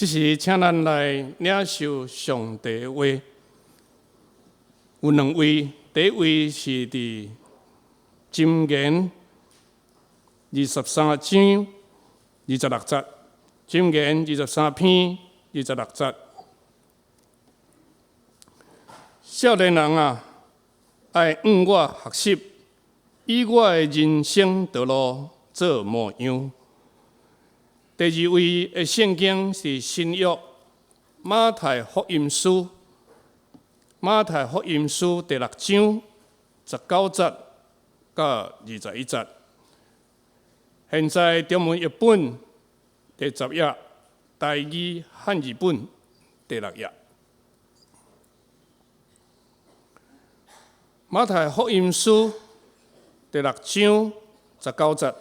即时请咱来领受上帝的话，有两位，第一位是伫箴言23章26節，箴言23篇26節。少年人啊，愛向我學習，以我的人生道路做模樣。第二位的聖經是新約馬太福音書，馬太福音書第6章19節到21節。現在中文譯本第10頁，台語漢語本第6頁。馬太福音書第6章19節，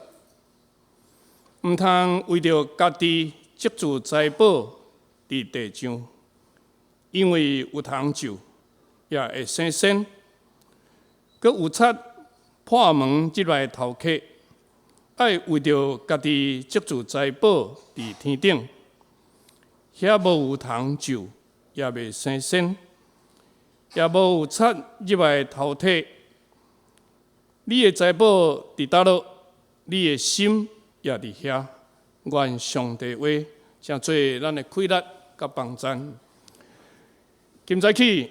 毋通為着家己積聚財寶佇地上，因為有通就也會生鏽，閣有賊破門入來偷竊。愛為着家己積聚財寶佇天頂，遐無有通就也袂生鏽，也無有賊入來偷竊。你的財寶佇叨落，你的心也佇遐。願上帝話成做咱的快樂甲幫助。今早起，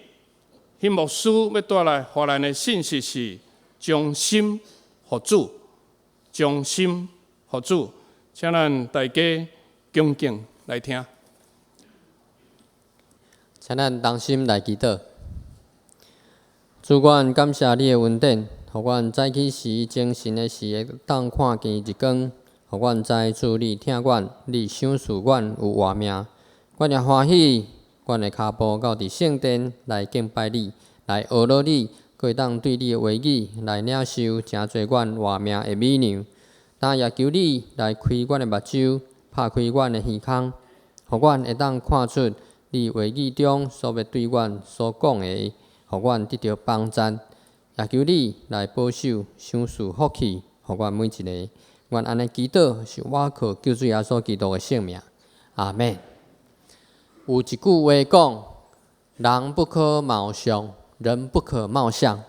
迄牧師要帶來予咱的信息是將心予主，將心予主。請咱大家恭敬來聽。請咱同心來祈禱。主，阮感謝你的恩典，互阮早起時精神的時會當看見日光，互阮知主你聽阮，你賞賜阮有活命。阮也歡喜，阮的骹步到佇聖殿來敬拜你，來學習你，閣會當對你的話語來領受誠濟阮活命的美糧。但也求你來開阮的目睭，拍開阮的耳孔，互阮會當看出你話語中所要對阮所講的，互阮得到幫助。也求你來保守、賞賜福氣，互阮每一個。願安尼祈禱，是我靠救主耶穌基督的聖名。阿們。有一句話講：人不可貌相，人不可貌相。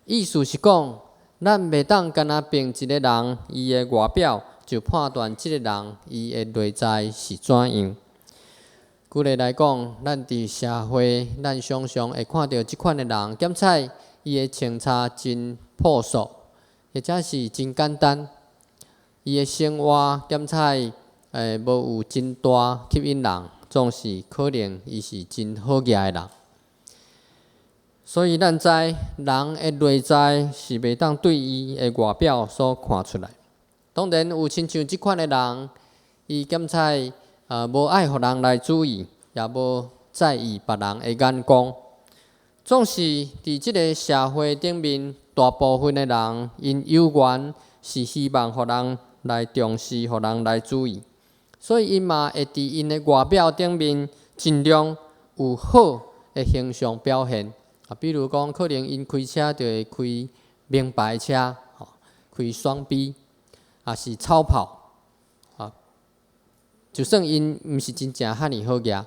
意思是講，咱袂當干那憑一個人伊的外表就判斷這個人伊的內在是怎樣。舉例來講，咱佇社會，咱常常會看到即款的人，檢採伊的穿插真樸素，或者是真簡單。伊的生活檢採無有真大吸引人，總是可能伊是真好惹的人。所以咱知人的內在是袂當對伊的外表所看出來。當然有親像即款的人，伊檢採無愛互人來注意，也無在意別人的眼光。總是佇即個社會頂面，大部分的人因有緣是希望互人來重視，互人來注意，所以因嘛會佇因的外表頂面盡量有好的形象表現。比如講，可能因開車就會開名牌車，開雙 B， 也是超跑。就算因毋是真正遐爾好惹，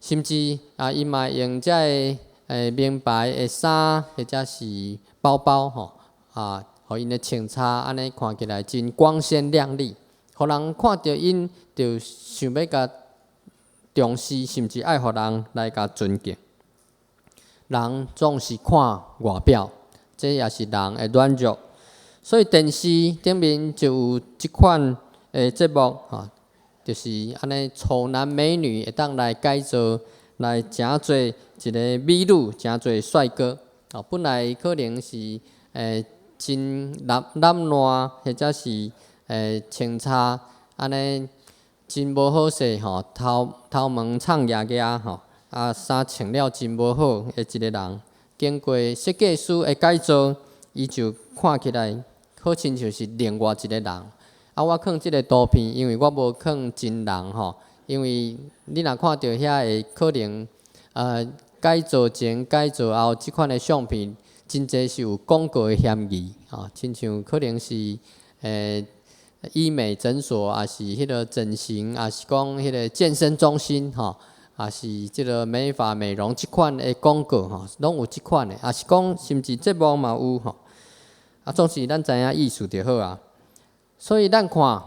甚至因嘛用遮個名牌的衫或者是包包互因的穿插安尼看起來真光鮮亮麗，互人看到因就想要甲重視，甚至愛互人來甲尊敬。人總是看外表，這也是人的軟弱。所以電視頂面就有即款的節目就是安尼醜男美女會當來改造，來誠濟一個美女，誠濟帥哥。本來可能是真濫亂，或者是穿插安尼真無好勢頭毛創牙牙衫穿了真無好的一個人，經過設計師的改造，伊就看起來好親像是另外一個人。我放即個圖片，因為我無放真人因為你若看到遐會可能改造前、改造後即款的相片，真濟是有廣告的嫌疑親像可能是医美诊所，也是迄个整形，也是讲迄个健身中心吼，也是即个美发美容即款的广告吼，拢有即款的，也是讲甚至节目嘛有吼。总是咱知影意思就好啊。所以咱看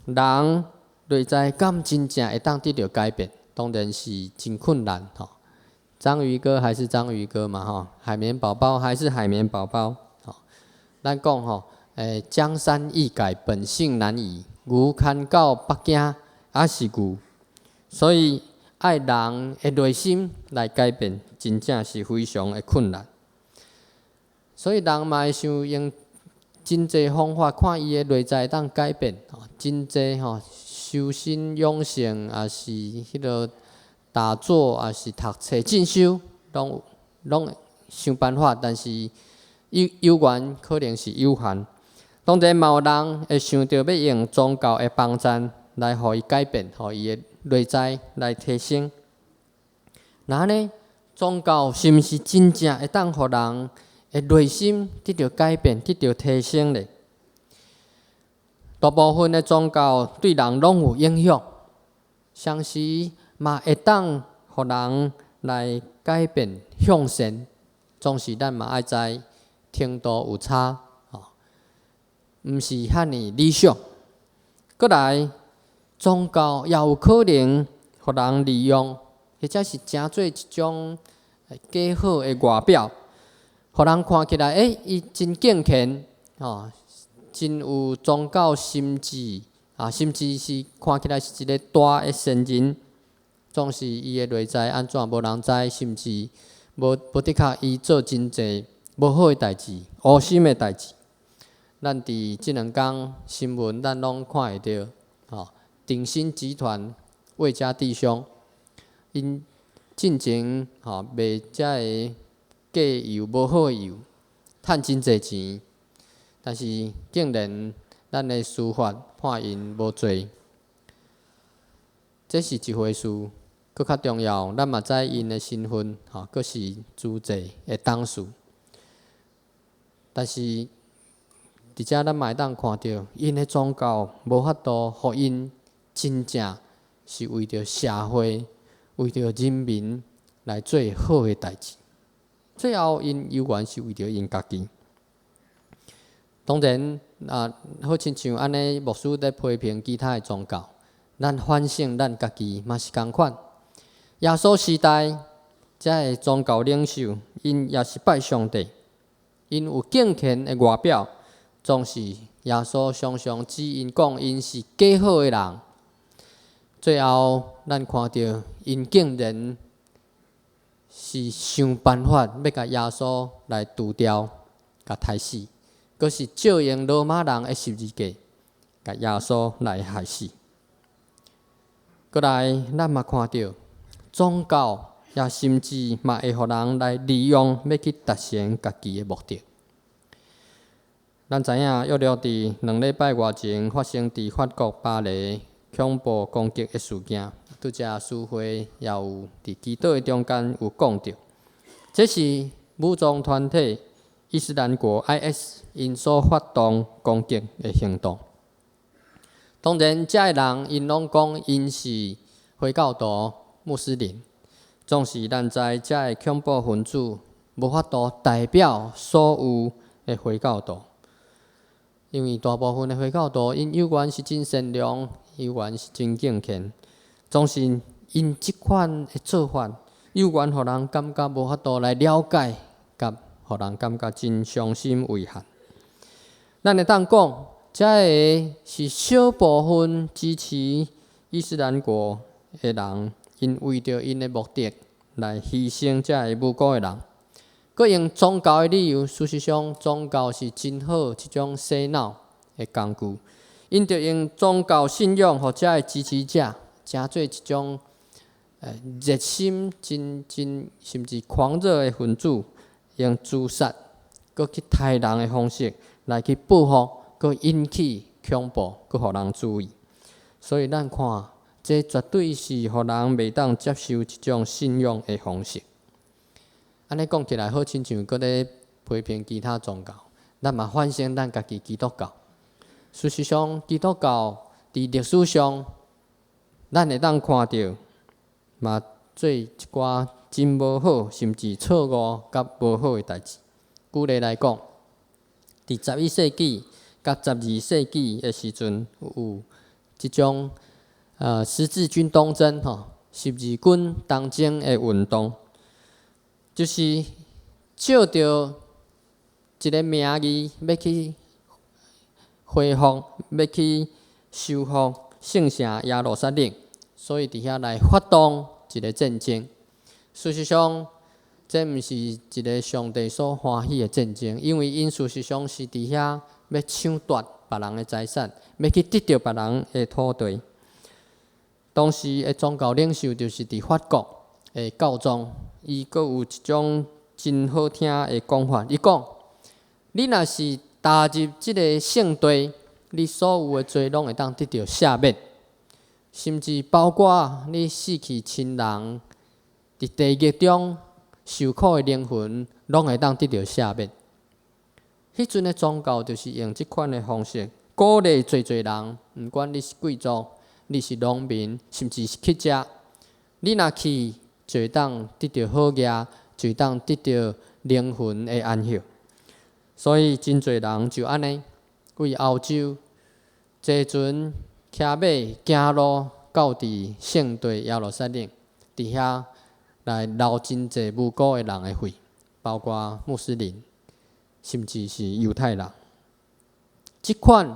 人内在敢真正会当得到改变，当然是真困难吼。章鱼哥还是章鱼哥嘛吼，海绵宝宝还是海绵宝宝吼。咱讲吼，江山易改，本性难移。牛牵到北京也是牛，所以爱人的内心来改变，真正是非常的困难。所以人嘛会想用真侪方法，看伊的内在当改变，真侪吼修身养性，也是迄个打坐，也是读册进修，拢想办法，但是有缘可能是有限。当然嘛有人会想到要用宗教的帮助来互伊改变，互伊的内在来提升。那呢，宗教是毋是真正会当互人的内心得到改变、得到提升咧？大部分的宗教对人拢有影响，相时嘛会当互人来改变向善，总是咱嘛爱知程度有差，毋是遐尼理想。过来，宗教也有可能互人利用，或者是诚做一种假好的外表，互人看起来，伊真敬虔，真有宗教心志，甚至是看起来是一个大的圣人，总是伊的内在安怎无人知，甚至无的确伊做真济无好的代志、恶心的代志。咱伫即两天新闻，咱拢看会到，鼎新集团魏家弟兄，因进前卖遮个假油无好的油，趁真济钱，但是竟然咱的司法判因无罪，这是一回事。搁较重要，咱嘛知因的身份，搁是主罪的当事，但是伫遮咱嘛会当看到，因的宗教无法度，互因真正是为着社会、为着人民来做好的代志。最后，因有缘是为着因家己。当然，好亲像安尼，牧师在批评其他的宗教，咱反省咱家己嘛是共款。耶稣时代，遮个宗教领袖，因也是拜上帝，因有敬虔的外表。总是耶稣常常指因讲，因是假好的人。最后，咱看到因竟然是想办法要甲耶稣来除掉、甲杀死，阁是照用罗马人的十字架，甲耶稣来害死。过来，咱嘛看到宗教也甚至嘛会互人来利用，要去达成家己的目的。咱知影，约略伫2礼拜外前发生伫法国巴黎恐怖攻击的事件，拄则书会也有伫祈祷的中间有讲到，这是武装团体伊斯兰国 IS 因所发动攻击的行动。当然，遮个人因拢讲因是回教徒、穆斯林，总是咱知遮个恐怖分子无法度代表所有的回教徒。因为大部分的回教徒，因有缘是真善良，有缘是真敬虔，总是因即款的做法，有缘互人感觉无法度来了解，甲互人感觉真伤心遗憾。咱会当讲，遮个是小部分支持伊斯兰国的人，因为着因的目的来牺牲遮个无辜的人。佮用宗教的理由，事实上宗教是真好一种洗脑的工具。因着用宗教信仰或者的支持者，诚做一种热心甚至狂热的分子，用自杀佮去杀人的方式来去报复，佮引起恐怖，佮互人注意。所以咱看，这绝对是互人袂当接受一种信仰的方式。安尼讲起来，好亲像搁咧批评其他宗教，咱嘛反省咱家己基督教。事实上，基督教伫历史上，咱会当看到，嘛做一寡真无好，甚至错误甲无好诶代志。举例来讲，伫11世纪甲12世纪诶时阵，有即种十字军东征十字军东征诶运动，就是照着一个名义要去恢复、要去修复圣城耶路撒冷，所以伫遐来发动一个战争。事实上，这毋是一个上帝所欢喜的战争，因为因事实上是伫遐要抢夺别人的财产，要去得到别人的土地。当时的宗教领袖就是伫法国的教宗，伊阁有一种真好听的讲法，伊讲：你若是踏入即个圣地，你所有的罪拢会当得到赦免，甚至包括你死去亲人伫地狱中受苦的灵魂，拢会当得到赦免。迄阵的宗教就是用即款的方式，鼓励侪人，毋管你是贵族，你是农民，甚至是乞食，你若去就会当得到好业，就会当得到灵魂的安息。所以真侪人就安尼，为欧洲坐船、骑马、行路到伫圣地耶路撒冷，伫遐来流真侪无辜的人的血，包括穆斯林，甚至是犹太人。即款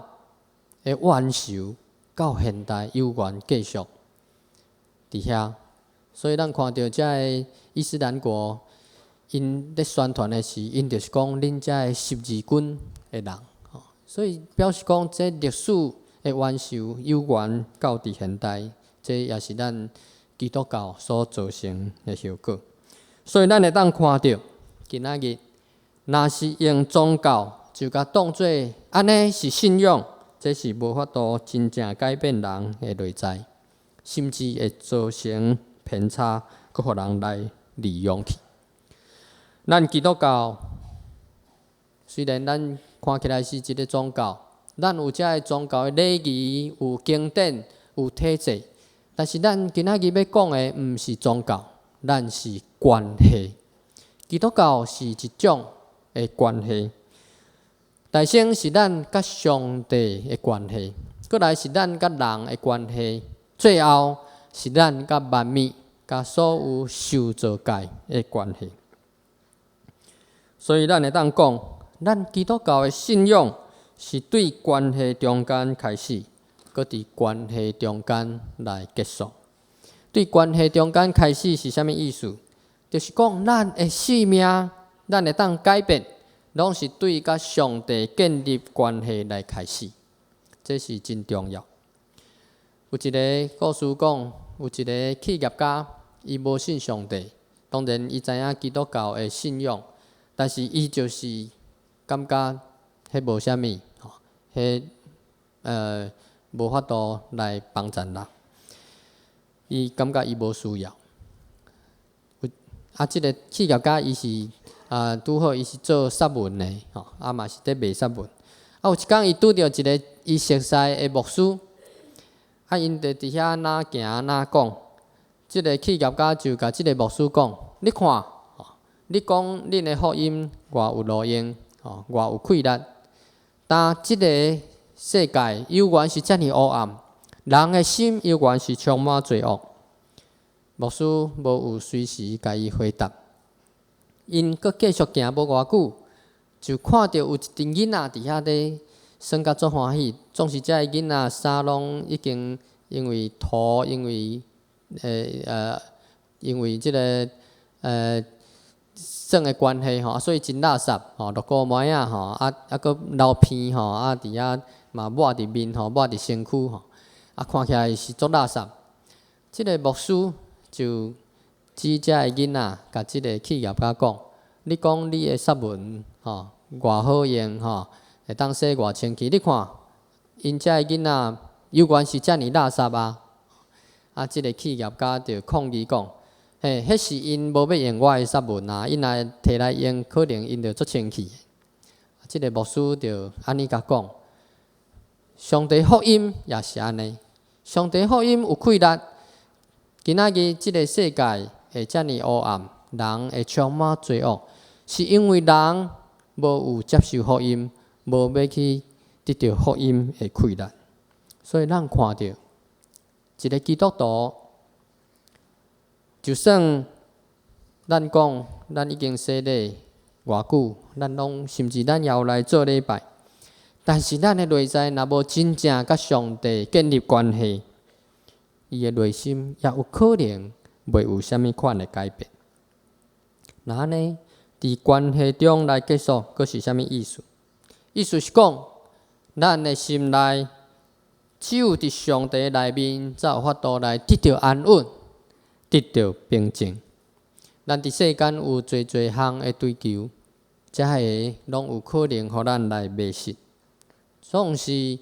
的冤仇到现代犹原继续伫遐，所以咱看到遮个伊斯兰国，因咧宣传的是，因就是讲恁遮个十字军的人，所以表示讲这历史的冤仇犹原到伫现代，这也是咱基督教所造成的后果。所以咱会当看到，今仔日若是用宗教就甲当作安尼是信仰，这是无法度真正改变人的内在，甚至会造成偏差，佮互人来利用去。咱基督教虽然咱看起来是一个宗教，咱有遮个宗教的礼仪、有经典、有体制，但是咱今仔日要讲的毋是宗教，咱是关系。基督教是一种的关系，大先是咱甲上帝的关系，过来是咱甲人的关系，最后是咱甲万物、甲所有受造界的关系。所以咱会当讲，咱基督教的信仰是对关系中间开始，搁伫关系中间来结束。对关系中间开始是啥物意思？就是讲咱的性命，咱会当改变，拢是对甲上帝建立关系来开始，这是真重要。有一个故事讲，有一个企业家，伊无信上帝，当然伊知影基督教的信仰。但是伊就是感觉迄无啥物，迄无法度来帮助人，伊感觉伊无需要。即个企业家伊是拄好伊是做杀文的，嘛是伫卖杀文。有一天伊拄着一个伊熟悉的牧师，因就伫遐哪行哪讲，即个企业家就甲即个牧师讲：你看。你讲恁的福音偌有路用，偌有气力，但即个世界犹原是遮尔黑暗，人的心犹原是充满罪恶。牧师无有随时甲伊回答，因阁继续行无偌久，就看到有一阵囡仔伫遐咧耍甲足欢喜，总是遮个囡仔衫拢已经因为土，因为即个耍的关系所以真垃圾落个糜啊阁流鼻伫遐嘛抹伫面抹伫身躯看起来是足垃圾。即个牧师就指遮个囡仔，甲即个企业家讲：你讲你的杀文偌好用会当洗偌清气，你看因遮个囡仔犹原是遮尔垃圾啊！即个企业家就抗议讲。迄是因无要用我的杀文因若摕来用，可能因就足清气。即个牧师就安尼甲讲：上帝福音也是安尼，上帝福音有气力。今仔日即个世界会遮尔黑暗，人会充满罪恶，是因为人无有接受福音，无要去得到福音的气力。所以咱看到一个基督徒，就算咱讲咱已经洗礼偌久，咱拢甚至咱也有来做礼拜，但是咱的内在若无真正甲上帝建立关系，伊的内心也有可能袂有啥物款的改变。那安尼，伫关系中来结束，佫是啥物意思？意思是讲，咱的心内只有伫上帝内面，才有法度来得到安稳，得到平静。咱伫世间有侪项的追求，遮个拢有可能互咱来迷失。总是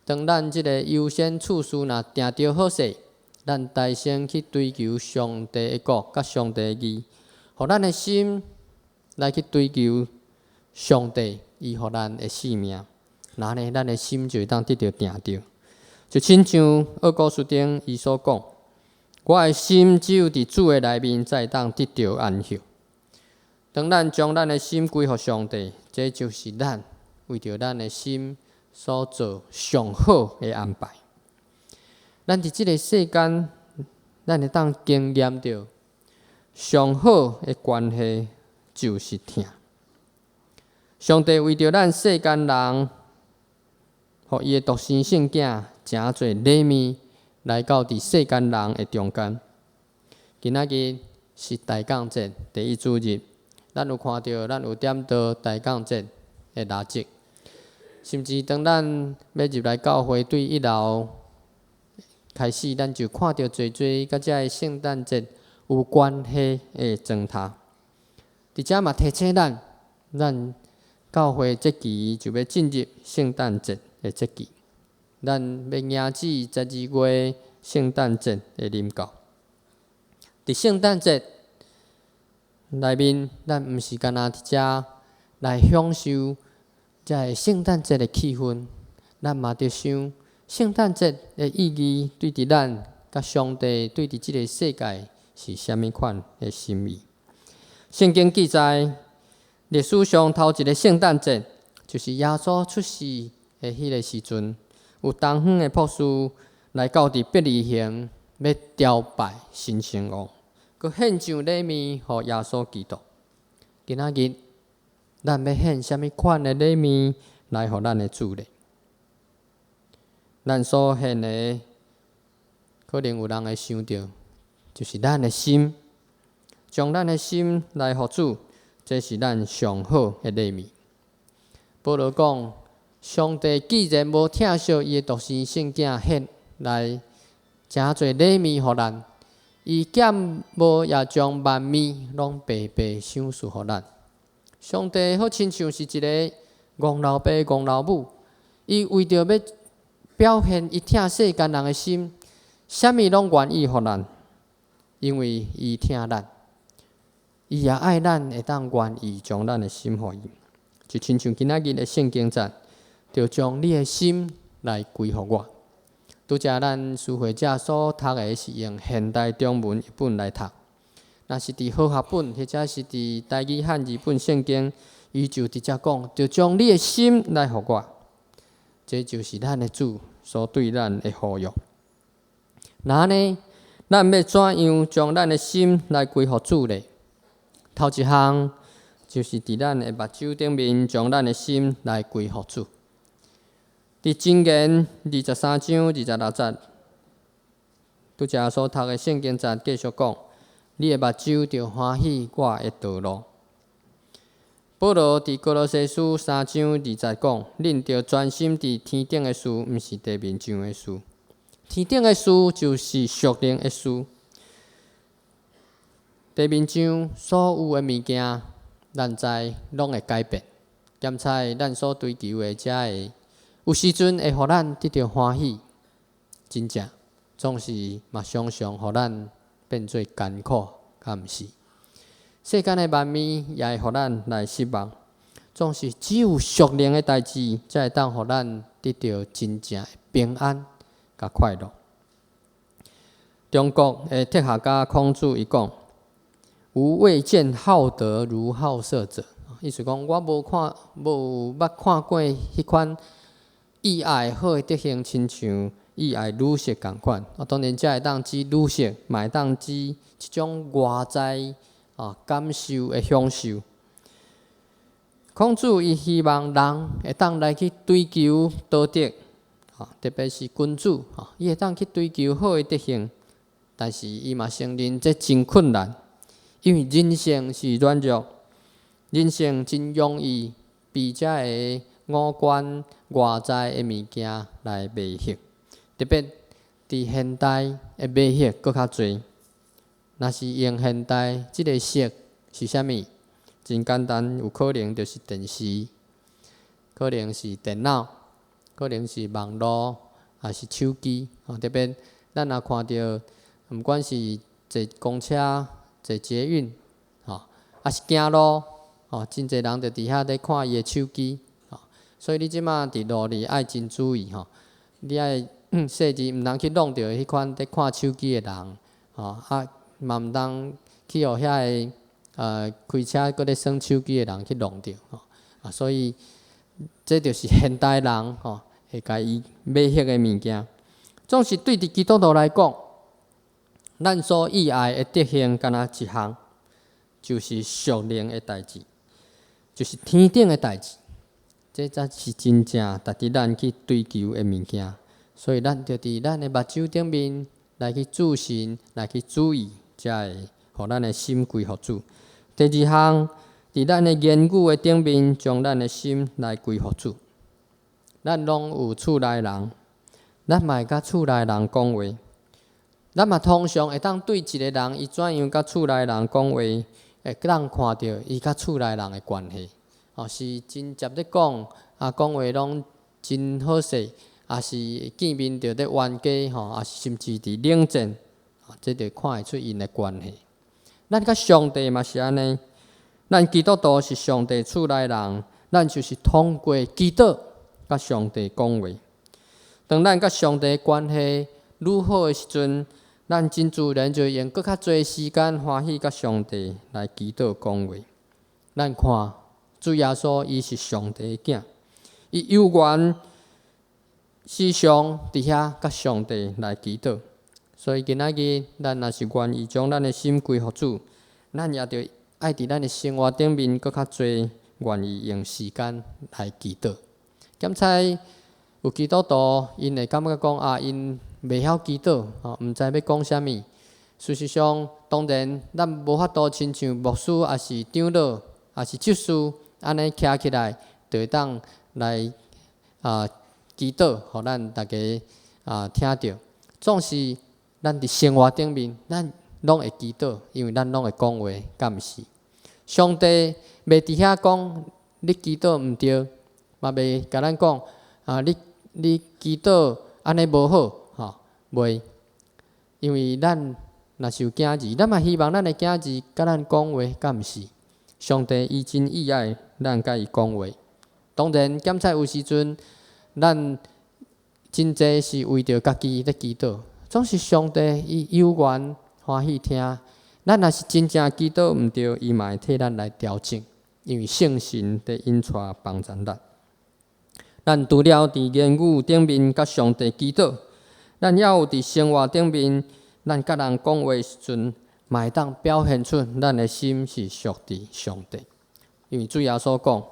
当咱即个优先次序若定着好势，咱大先去追求上帝的国甲上帝的义，互咱的心来去追求上帝，伊互咱的性命。那呢，咱的心就会当得到定着。就亲像厄古斯丁伊所讲，我的心只有伫主的内面，才会当得到安息。当咱将咱的心归互上帝，这就是咱为着咱的心所做上好的安排。咱伫即个世间，咱会当经验到上好的关系就是疼。上帝为着咱世间人，互伊的独生圣囝诚侪礼物来到伫世间人的中间。今仔日是大降节第一主日，咱有看到，咱有点到大降节的垃圾，甚至当咱要入来教会对一楼开始，咱就看到侪甲遮个圣诞节有关系的砖头。伫遮嘛提醒咱教会节期就要进入圣诞节的节期，咱要迎接12月圣诞节的临到。伫圣诞节内面，咱毋是干那伫遮来享受遮个圣诞节的气氛，咱嘛着想圣诞节的意义对伫咱甲上帝对伫即个世界是啥物款的心意。圣经记载，历史上头一个圣诞节，就是耶稣出世的迄个时阵，有东方的博士来到伫伯利恒，要朝拜新生王，佮献上礼物互耶稣基督。今仔日，咱要献啥物款的礼物来互咱的主呢？咱所献的，可能有人会想到，就是咱的心，将咱的心来互主。这是咱上好的礼物。保罗讲，上帝既然无疼惜伊的独生圣囝献来诚侪礼物互咱，伊减无也将万物拢白白赏赐互咱。上帝好亲像是一个戆老爸、戆老母，伊为着要表现伊疼世间人的心，啥物拢愿意互咱，因为伊疼咱。伊也爱咱会当愿意将咱的心互伊，就亲像今仔日的圣经节，就将你的心来归互我。拄则咱书会者所读的是用现代中文译本来读，若是伫和合本或者是伫台语汉字本圣经，伊就直接讲，就将你的心来互我。这就是咱的主所对咱的呼吁。那呢，咱要怎样将咱的心来归互主呢？头一项就是伫咱的目睭顶面，将咱的心来归互主。伫箴言23章26节，拄则所读的圣经节继续讲：你的目睭着欢喜我的道路。保罗伫哥罗西书3章20节讲：恁着专心伫天顶的事，毋是地面上的事。天顶的事就是属灵的事。地面上所有的物件，咱知拢会改变。兼且咱所追求的遮个，有时阵会互咱得到欢喜，真正总是嘛常常互咱变做艰苦，敢毋是？世间的万物也会互咱来失望，总是只有属灵的代志，才会当互咱得得到真正的平安甲快乐。中国的哲学家孔子伊讲：“吾未见好德如好色者。”意思讲，我无捌看过迄款意爱好的德行，亲像意爱女色共款。当然，才会当指女色，嘛会当指一种外在感受的享受。孔子伊希望人会当来去追求道德，特别是君主，伊会当去追求好的德行。但是伊嘛承认这真困难，因为人性是软弱，人性真容易被这个五官外在的物件来迷惑，特别伫现代的迷惑搁较侪。若是用现代即个色是啥物？真简单，有可能就是电视，可能是电脑，可能是网络，也是手机。特别咱若看到，毋管是坐公车、坐捷运，还是行路，真侪人就伫遐咧看伊的手机。所以你即马伫路里爱真注意，你爱细致，毋通去弄着迄款咧看手机的人，嘛毋通去互遐个开车搁咧耍手机的人去弄着。所以这就是现代人会甲伊迷惑的物件。总是对伫基督徒来讲，咱所意爱的德行，敢若一项，就是属灵的代志，就是天顶的代志。这才是真正值得咱去追求的物件。所以咱着伫咱的目睭顶面来去注心，来去注意，才会互咱的心归服主。第二项，伫咱的言语的顶面，将咱的心来归服主。咱拢有厝内人，咱嘛会甲厝内人讲话。咱嘛通常会当对一个人，伊怎样甲厝内人讲话，会当看到伊甲厝内人的关系，是真接咧讲，讲话拢真好势，也是见面就咧冤家，也是甚至伫冷战，这就看会出因的关系。咱甲上帝嘛是安尼，咱基督徒是上帝厝内人，咱就是通过基督甲上帝讲话。当咱甲上帝的关系愈好的时阵，咱真自然就用搁较侪时间欢喜甲上帝来祈祷讲话。咱看主耶稣，伊是上帝的囝，伊有缘时常伫遐甲上帝来祈祷。所以今仔日，咱若是愿意将咱的心归服主，咱也着爱伫咱的生活顶面搁较侪愿意用时间来祈祷。检查有基督徒，因会感觉讲因袂晓祈祷，毋知要讲啥物。事实上，当然咱无法度亲像牧师，也是长老，也是执事，安尼徛起来，就会当来祈祷，互咱大家听着。总是咱伫生活顶面，咱拢会祈祷，因为咱拢会讲话，敢毋是？上帝袂伫遐讲你祈祷毋对，嘛袂甲咱讲你祈祷安尼无好，袂。因为咱若是有囝儿，咱嘛希望咱的囝儿甲咱讲话，敢毋是？上帝伊真意爱咱甲伊讲话。当然，检查有时阵，咱真济是为着家己咧祈祷，总是上帝伊有缘欢喜听。咱若是真正祈祷毋对，伊嘛会替咱来调整，因为圣神伫引带帮助咱。咱除了伫言语顶面甲上帝祈祷，咱也有伫生活顶面，咱甲人讲话时阵，嘛会当表现出咱的心是属伫上帝。因为主耶稣讲，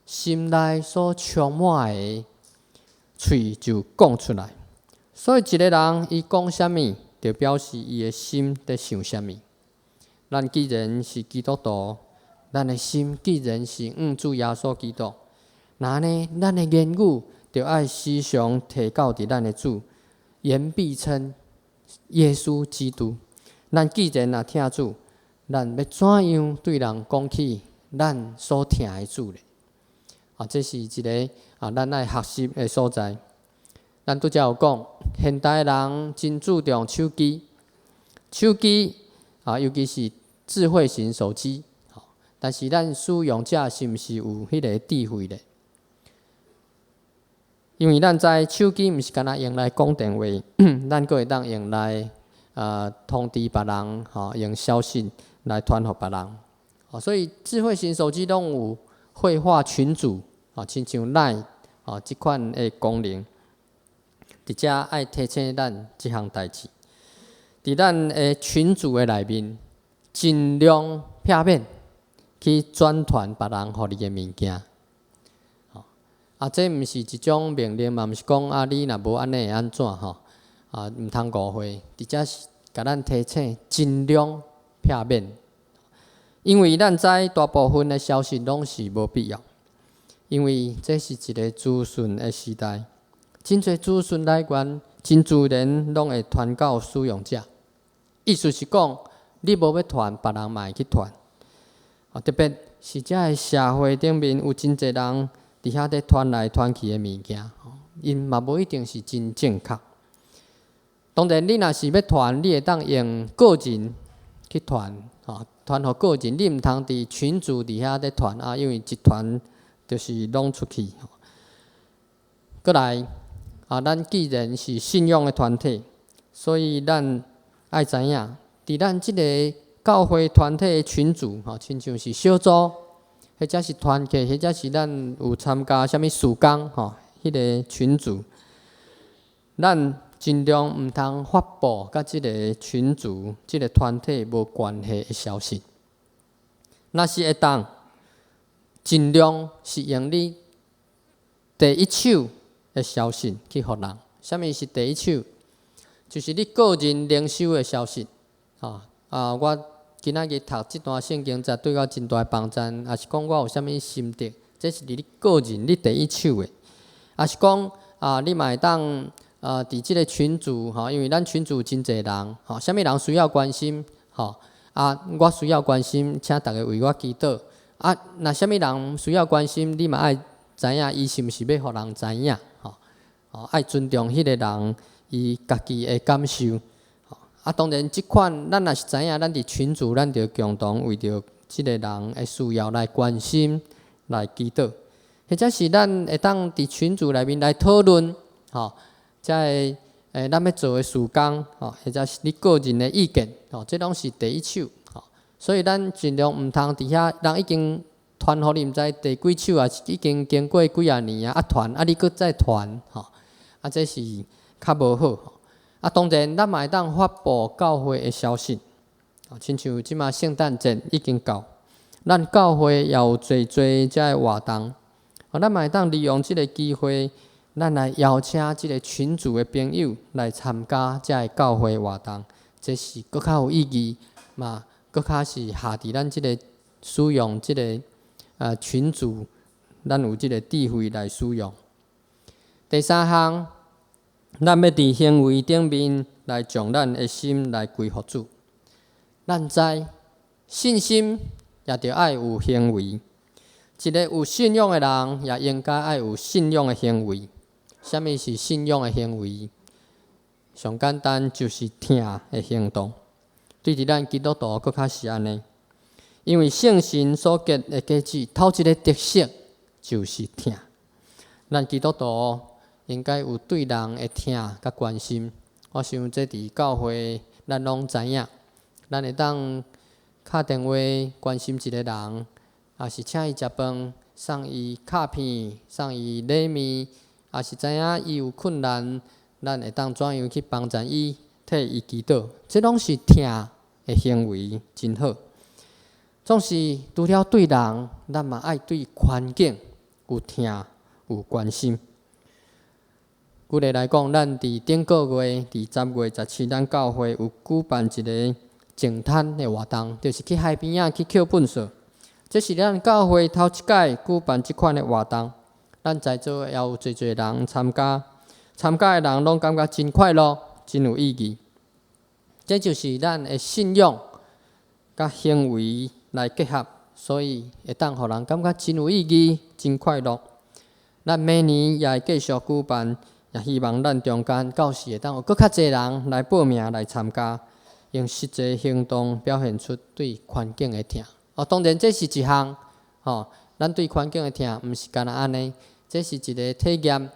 心内所充满的，喙就讲出来。所以一个人伊讲啥物，就表示伊的心在想啥物。咱既然是基督徒，咱的心既然是主耶稣基督，那呢，咱的言语就爱时常提到伫咱的主，言必称耶稣基督。咱既然听主，咱要怎样对人讲起咱所听的主呢？这是一个咱爱学习的所在。咱拄则有讲，现代人真注重手机，尤其是智慧型手机，但是咱使用者是毋是有迄个智慧咧？因为咱知手机毋是干那用来讲电话，咱阁会当用来通知别人，用消息来传互别人。所以智慧型手机拢有绘画群组，亲像 LINE 即款的功能。伫遮爱提醒咱即项代志，伫咱的群组的内面，尽量避免去转传别人互你的物件。这毋是一种命令，嘛毋是讲你若无安尼会安怎毋通误会。伫遮是甲咱提醒，尽量避免，因为咱知大部分的消息拢是无必要，因为这是一个资讯的时代，真侪资讯来源真自然拢会传到使用者。意思是讲，你无要传，别人嘛会去传。特别是遮个社会顶面有真侪人伫遐咧传来传去的物件，因嘛无一定是真正确。当然，你若是要传，你会当用个人去传，传互个人，你毋通伫群组伫遐咧传因为一传就是拢出去。过来咱既然是信仰的团体，所以咱爱知影，伫咱即个教会团体的群组，亲像是小组，或者是团契，或者是咱有参加啥物事工，迄个群组，咱尽量毋通发布甲即个群组、即个团体无关系的消息。若是会当，尽量是用你第一手的消息去互人。啥物是第一手？就是你个人灵修的消息。我今仔日读即段圣经，才对我真大帮助。也是讲我有啥物心得，这是你个人你第一手的。也是讲你嘛会当伫即个群组因为咱群组真侪人啥物人需要关心我需要关心，请大家为我祈祷。若啥物人需要关心，你嘛爱知影伊是毋是要互人知影爱尊重迄个人伊家己的感受。当然，即款咱若是知影，咱伫群组，咱着共同为着即个人的需要来关心、来祈祷，或者是咱会当伫群组内面来讨论，即个咱要做的事工，或者是你个人的意见，这拢是第一手。所以咱尽量毋通伫遐，人已经传互你，毋知第几手已经经过几啊年传你搁再传，这是较无好。当然，咱嘛会当发布教会的消息，亲像即马圣诞节已经到，咱教会也有侪遮个活动，咱嘛会当利用即个机会，咱来邀请即个群组的朋友来参加遮个教会活动，这是搁较有意义嘛，搁较是下伫咱即个使用即个群组，咱有即个智慧来使用。第三项。咱要伫行为顶面来将咱的心来归服主。咱知信心也着爱有行为，一个有信仰的人也应该爱有信仰的行为。啥物是信仰的行为？上简单就是听的行动。对伫咱基督徒搁较是安尼，因为圣神所结的果子，头一个特色就是听。咱基督徒应该有对人的听甲关心，我想这伫教会咱拢知影。咱会当敲电话关心一个人，也是请伊食饭，送伊卡片，送伊礼物，也是知影伊有困难，咱会当怎样去帮助伊，替伊祈祷。这拢是听的行为，真好。总是除了对人，咱嘛爱对环境有听有关心。举例来讲，咱伫顶个月，伫10月17，咱教会有举办一个净滩的活动，就是去海边去捡垃圾。这是咱教会头一届举办即款的活动，咱在座也有侪人参加，参加的人拢感觉真快乐，真有意义。这就是咱的信仰甲行为来结合，所以会当互人感觉真有意义、真快乐。咱每年也会继续举办。也希望咱中间到时会当有搁较侪人来报名来参加，用实际行动表现出对环境的疼。当然这是一项，咱对环境的疼，毋是干那安尼，这是一个体验。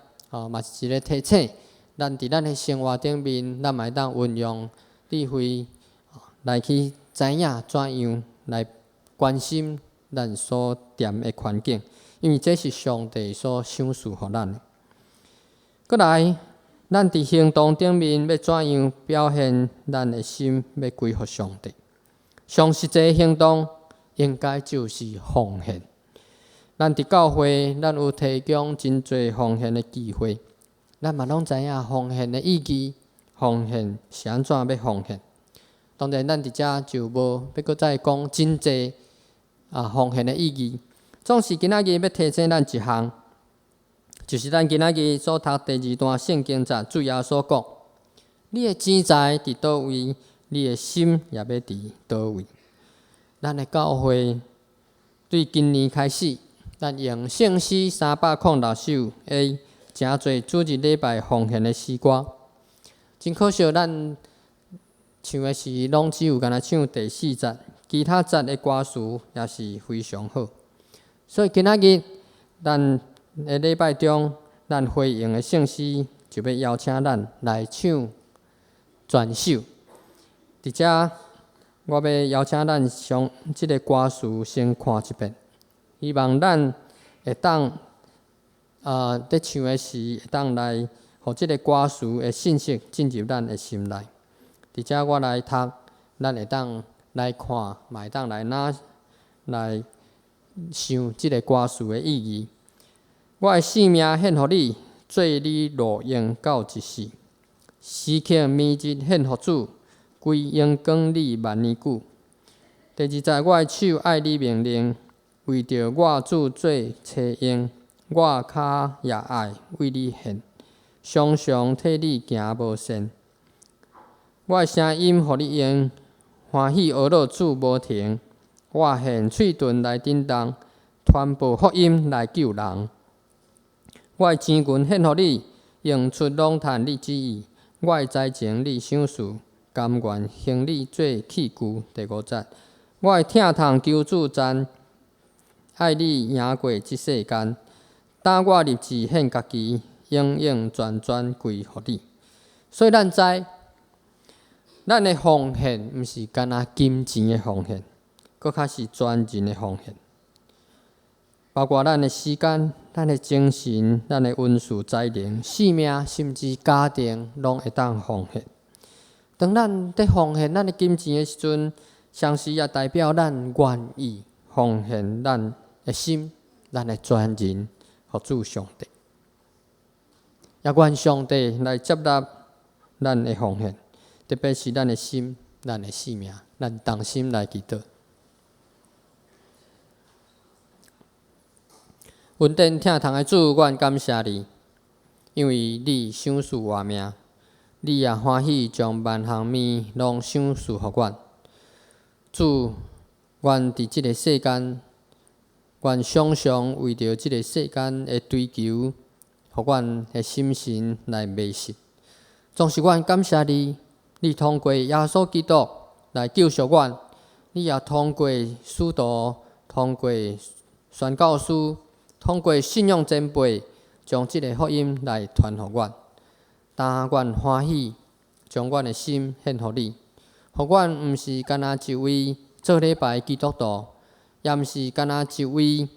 嘛是一个提醒，咱伫咱的生活顶面，咱嘛会当运用智慧来去知影怎样来关心咱所踮的环境，因为这是上帝所赏赐予咱的。过来，咱伫行动顶面要怎样表现咱的心，要归服上帝？上实际行动应该就是奉献。咱伫教会，咱有提供真侪奉献的机会，咱嘛拢知影奉献的意义，奉献是安怎要奉献。当然，咱伫遮就无要搁再讲真侪奉献的意义。总是今仔日要提醒咱一项，就是咱今仔日所读第2段圣经节，主耶稣讲：你的钱财伫倒位，你的心也要伫倒位。咱的教会对今年开始，咱用圣诗306首 A， 诚侪主日礼拜奉献的诗歌。真可惜，咱唱的是拢只有干那唱第4节，其他节的歌词也是非常好。所以今仔日咱的礼拜中，咱回应的圣诗就要邀请咱来唱全首。伫遮，我要邀请咱将即个歌词先看一遍，希望咱会当在唱的时会当来，互即个歌词的信息进入咱的心内。伫遮我来读，咱会当来看，嘛会当来来想即个歌词的意义。我的性命献互你，做你路用到一世。时刻暝日献互主，归荣光你万年久。第2节，我的手爱你命令，为着我主做车用，我脚也爱为你献，常常替你行无限。我的声音互你用，欢喜学乐主无停。我献喙唇来震动，传播福音来救人。我的钱银献互你，用出拢趁你旨意。我的财情你赏赐，甘愿行你做器具。第5节，我的疼痛求主赞，爱你赢过即世间。打我立志献家己，永永全全归互你。所以咱知，咱的奉献毋是干那金钱的奉献，搁较是全人的奉献，包括咱的时间、咱的精神、咱的温书才能、性命，甚至家庭，拢会当奉献。当咱在奉献咱的金钱的时阵，同时也代表咱愿意奉献咱的心、咱的全人，互主上帝。也愿上帝来接纳咱的奉献，特别是咱的心、咱的性命，咱同心来祈祷。恩典疼痛的主，阮感谢你，因为你赏赐我命，你也欢喜将万项物拢赏赐予阮。主，阮伫即个世间，阮常常为着即个世间的追求，互阮的心神来迷失。总是阮感谢你，你通过耶稣基督来救赎阮，你也通过使徒，通过宣教师，通过信仰前辈，将即个福音来传予阮。但阮欢喜，将阮的心献予你，互阮毋是干那一位做礼拜基督徒，也毋是干那一位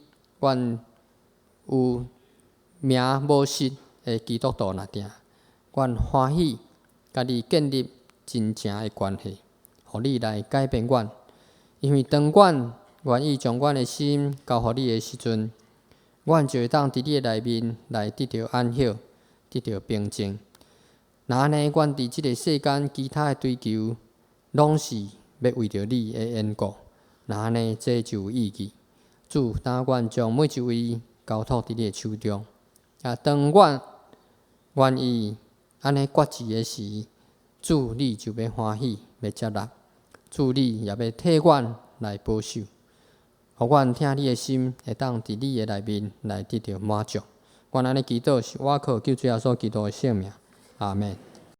阮有名无实的基督徒尔定。阮欢喜，甲你建立真正的关系，互你来改变阮。因为当阮愿意将阮的心交予你的时阵，阮就会当伫你的内面来得到安息，得到平静。若安尼，阮伫即个世间其他的追求，拢是要为着你的缘故。若安尼，这就有意义。主，当阮将每一位交托伫你的手中，也当阮愿意安尼决志的时，主你就要欢喜，要接纳。主你也要替阮来保守，互阮听你的心会当伫你的内面来得到满足。阮安尼祈祷是我靠救主耶稣基督的圣名，阿门。